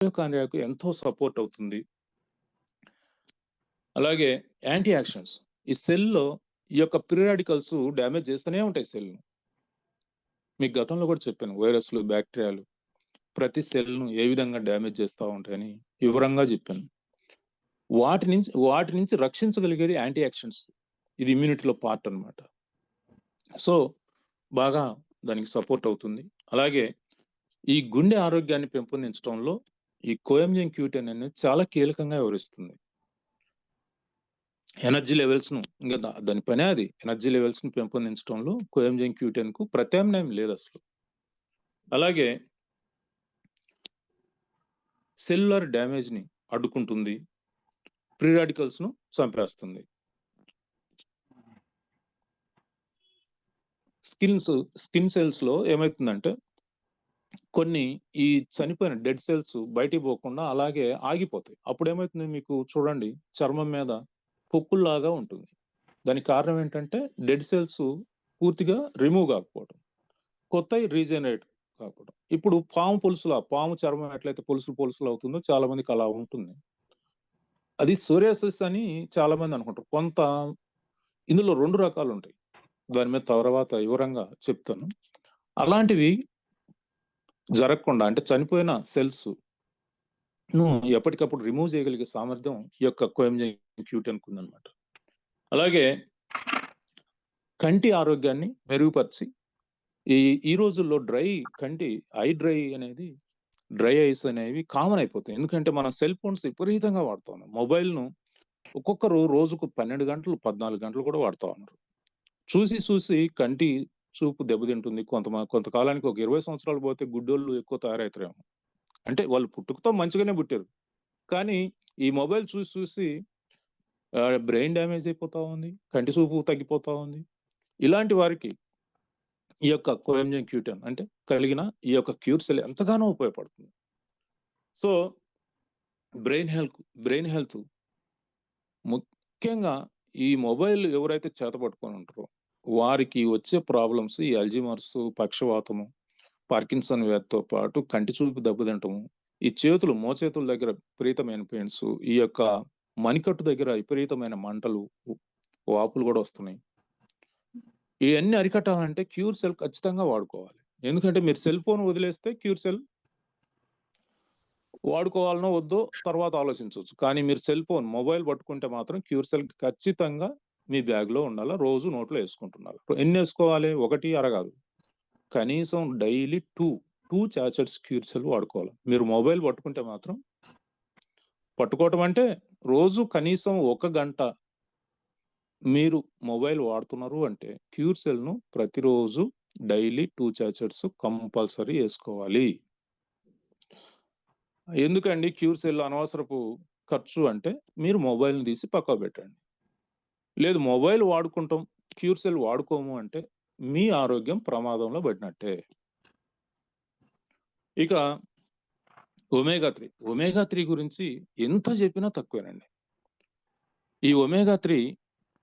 మైటోకాండ్రియాకు ఎంతో సపోర్ట్ అవుతుంది. అలాగే యాంటీ యాక్షన్స్, ఈ సెల్‌లో ఈ యొక్క ఫ్రీ రాడికల్స్ డ్యామేజ్ చేస్తూనే ఉంటాయి సెల్‌ని. మీకు గతంలో కూడా చెప్పాను. వైరస్‌లు, బ్యాక్టీరియాలు ప్రతి సెల్‌ను ఏ విధంగా డ్యామేజ్ చేస్తా ఉంటాయని వివరంగా చెప్పాను. వాటి నుంచి రక్షించగలిగేది యాంటీ యాక్షన్స్. ఇది ఇమ్యూనిటీలో పార్ట్ అన్నమాట. సో, బాగా దానికి సపోర్ట్ అవుతుంది. అలాగే ఈ గుండె ఆరోగ్యాన్ని పెంపొందించడంలో ఈ కోఎంజిన్ Q10 అనేది చాలా కీలకంగా వ్యవహరిస్తుంది. ఎనర్జీ లెవెల్స్‌ను దాని పనే అది. ఎనర్జీ లెవెల్స్‌ను పెంపొందించడంలో కోఎంజిన్ Q10కు ప్రత్యామ్నాయం లేదసలు. అలాగే సెల్యులర్ డ్యామేజ్‌ని అడ్డుకుంటుంది. ఫ్రీ రాడికల్స్‌ను చంపేస్తుంది. స్కిన్ సెల్స్‌లో ఏమైతుందంటే కొన్ని ఈ చనిపోయిన డెడ్ సెల్స్ బయటికి పోకుండా అలాగే ఆగిపోతాయి. అప్పుడేమైతుంది మీకు చూడండి, చర్మం మీద పొక్కుల్లాగా ఉంటుంది. దానికి కారణం ఏంటంటే డెడ్ సెల్స్ పూర్తిగా రిమూవ్ కాకపోవడం. కొత్తయి రీజనరేట్ కాకపోవడం. ఇప్పుడు పాము చర్మం ఎట్లయితే పొలుసులు అవుతుందో చాలా మందికి అలా ఉంటుంది. అది సోరియాసిస్ అని చాలా మంది అనుకుంటారు. ఇందులో 2 రకాలుంటాయి. దాని మీద తర్వాత వివరంగా చెప్తాను. అలాంటివి జరగకుండా అంటే చనిపోయిన సెల్స్‌ను ఎప్పటికప్పుడు రిమూవ్ చేయగలిగే సామర్థ్యం ఈ యొక్క కోఎంజిన్ Q10కు ఉందన్నమాట. అలాగే కంటి ఆరోగ్యాన్ని మెరుగుపరిచి ఈ రోజుల్లో డ్రై ఐస్ అనేవి కామన్ అయిపోతాయి. ఎందుకంటే మనం సెల్ ఫోన్స్ విపరీతంగా వాడుతా ఉన్నాం. మొబైల్‌ను ఒక్కొక్కరు రోజుకు 12 గంటలు, 14 గంటలు కూడా వాడుతా ఉన్నారు. చూసి కంటి చూపు దెబ్బతింటుంది. కొంతకాలానికి ఒక 20 సంవత్సరాలు పోతే గుడ్డోళ్ళు ఎక్కువ తయారవుతారేమో. అంటే వాళ్ళు పుట్టుకతో మంచిగానే పుట్టారు. కానీ ఈ మొబైల్ చూసి బ్రెయిన్ డ్యామేజ్ అయిపోతా ఉంది. కంటి చూపు తగ్గిపోతా ఉంది. ఇలాంటి వారికి ఈ యొక్క కోఎంజిన్ Q10 అంటే కలిగిన ఈ యొక్క క్యూర్ సెల్ ఎంతగానో ఉపయోగపడుతుంది. సో, బ్రెయిన్ హెల్త్ ముఖ్యంగా ఈ మొబైల్ ఎవరైతే చేతపట్టుకొని ఉంటారో వారికి వచ్చే ప్రాబ్లమ్స్ ఈ అల్జీమర్స్, పక్షవాతము, పార్కిన్సన్ వ్యాధితో పాటు కంటి చూపు దెబ్బతింటము, ఈ మోచేతుల దగ్గర విపరీతమైన పెయిన్స్, ఈ యొక్క మణికట్టు దగ్గర విపరీతమైన మంటలు, వాపులు కూడా వస్తున్నాయి. ఇవన్నీ అరికట్టాలంటే క్యూర్ సెల్ ఖచ్చితంగా వాడుకోవాలి. ఎందుకంటే మీరు సెల్ ఫోన్ వదిలేస్తే క్యూర్ సెల్ వాడుకోవాలనో వద్దో తర్వాత ఆలోచించవచ్చు. కానీ మీరు మొబైల్ పట్టుకుంటే మాత్రం క్యూర్ సెల్ ఖచ్చితంగా మీ బ్యాగ్‌లో ఉండాలా. రోజు నోట్లో వేసుకుంటున్నారు. ఎన్ని వేసుకోవాలి? 1, అర కాదు. కనీసం డైలీ 2 సాచెట్స్ క్యూర్ సెల్ వాడుకోవాలి. మీరు మొబైల్ పట్టుకుంటే మాత్రం పట్టుకోవటం అంటే రోజు కనీసం 1 గంట మీరు మొబైల్ వాడుతున్నారు అంటే క్యూర్ సెల్‌ను ప్రతిరోజు డైలీ 2 సాచెట్స్ కంపల్సరీ వేసుకోవాలి. ఎందుకండి క్యూర్ సెల్ అనవసరపు ఖర్చు అంటే మీరు మొబైల్‌ని తీసి పక్కకు పెట్టండి. లేదు మొబైల్ వాడుకుంటాం, క్యూర్ సెల్ వాడుకోము అంటే మీ ఆరోగ్యం ప్రమాదంలో పడినట్టే. ఇక ఒమేగా 3 గురించి ఎంత చెప్పినా తక్కువేనండి. ఈ ఒమేగా 3